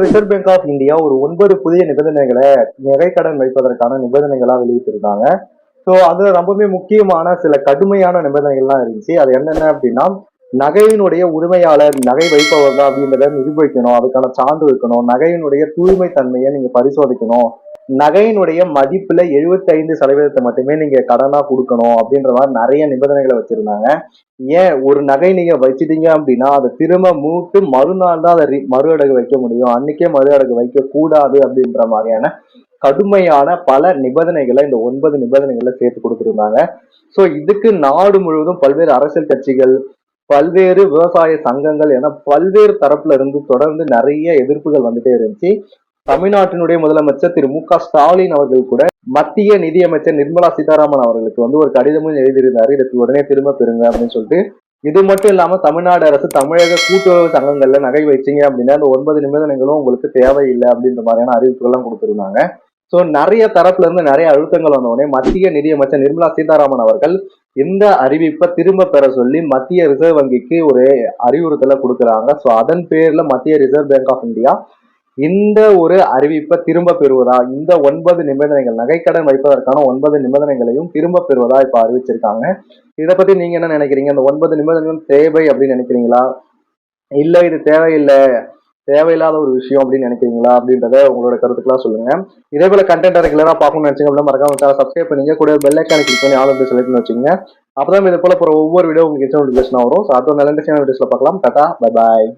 Reserve bank of India ஒரு 9 புதிய நிபந்தனைகளை நகைக்கடன் வைப்பதற்கான நிபந்தனைகளா வெளியிட்டிருந்தாங்க. ஸோ அதுல ரொம்பவே முக்கியமான சில கடுமையான நிபந்தனைகள்லாம் இருந்துச்சு. அது என்னென்ன அப்படின்னா, நகையினுடைய உரிமையாளர் நகை வைப்பவர் தான் அப்படின்றத நிரூபிக்கணும், அதுக்கான சான்று இருக்கணும், நகையினுடைய தூய்மை தன்மையை நீங்க பரிசோதிக்கணும், நகையினுடைய மதிப்புல 75% மட்டுமே நீங்க கடனா கொடுக்கணும் அப்படின்ற மாதிரி நிறைய நிபந்தனைகளை வச்சிருந்தாங்க. ஏன் ஒரு நகை நீங்க வச்சிட்டீங்க அப்படின்னா அதை திரும்ப மூட்டு மறுநாள் தான் அதை மறு அடகு வைக்க முடியும், அன்னைக்கே மறு அடகு வைக்க கூடாது அப்படின்ற மாதிரியான கடுமையான பல நிபந்தனைகளை இந்த 9 நிபந்தனைகளை சேர்த்து கொடுத்துருந்தாங்க. ஸோ இதுக்கு நாடு முழுவதும் பல்வேறு அரசியல் கட்சிகள், பல்வேறு விவசாய சங்கங்கள் என பல்வேறு தரப்புல இருந்து தொடர்ந்து நிறைய எதிர்ப்புகள் வந்துட்டே இருந்துச்சு. தமிழ்நாட்டினுடைய முதலமைச்சர் திரு மு.க.ஸ்டாலின் அவர்கள் கூட மத்திய நிதியமைச்சர் நிர்மலா சீதாராமன் அவர்களுக்கு ஒரு கடிதமும் எழுதியிருந்தாரு, இதற்கு உடனே திரும்ப பெறுங்க அப்படின்னு சொல்லிட்டு. இது மட்டும் இல்லாம தமிழ்நாடு அரசு தமிழக கூட்டுறவு சங்கங்கள்ல நகை வச்சீங்க அப்படின்னா அந்த 9 நிபந்தனைகளும் உங்களுக்கு தேவையில்லை அப்படின்ற மாதிரியான அறிவிப்புகள்லாம் கொடுத்திருந்தாங்க. ஸோ நிறைய தரப்புல இருந்து நிறைய அழுத்தங்கள் வந்த உடனே மத்திய நிதியமைச்சர் நிர்மலா சீதாராமன் அவர்கள் இந்த அறிவிப்பை திரும்ப பெற சொல்லி மத்திய ரிசர்வ் வங்கிக்கு ஒரு அறிவுறுத்தலை கொடுக்குறாங்க. ஸோ அதன் பேர்ல மத்திய ரிசர்வ் பேங்க் ஆஃப் இந்தியா இந்த ஒரு அறிவிப்பை திரும்ப பெறுவதா, இந்த 9 நிபந்தனைகள் நகைக்கடன் வைப்பதற்கான 9 நிபந்தனைகளையும் திரும்ப பெறுவதா இப்ப அறிவிச்சிருக்காங்க. இதை பத்தி நீங்க என்ன நினைக்கிறீங்க? இந்த 9 நிபந்தனைகளும் தேவை அப்படின்னு நினைக்கிறீங்களா, இல்ல இது தேவையில்லை, தேவையில்லாத ஒரு விஷயம் அப்படின்னு நினைக்கிறீங்களா அப்படின்றத உங்களோட கருத்துக்களா சொல்லுங்க. இதே போல கண்டென்ட் ரெகுலரா பார்க்கணும்னு நினைச்சீங்க அப்படின்னா மறக்காம சப்ஸ்கிரைப் பண்ணுங்க, கூட பெல் ஐக்கானை கிளிக் பண்ணி ஆல் வந்து செலக்ட் பண்ணி வச்சுங்க. அப்பதான் இது போல ஒவ்வொரு வீடியோ உங்களுக்கு நோட்டிஃபிகேஷன் வரும். ஸோ அது நல்ல வீடியோஸ்ல பார்க்கலாம். Tata, bye bye.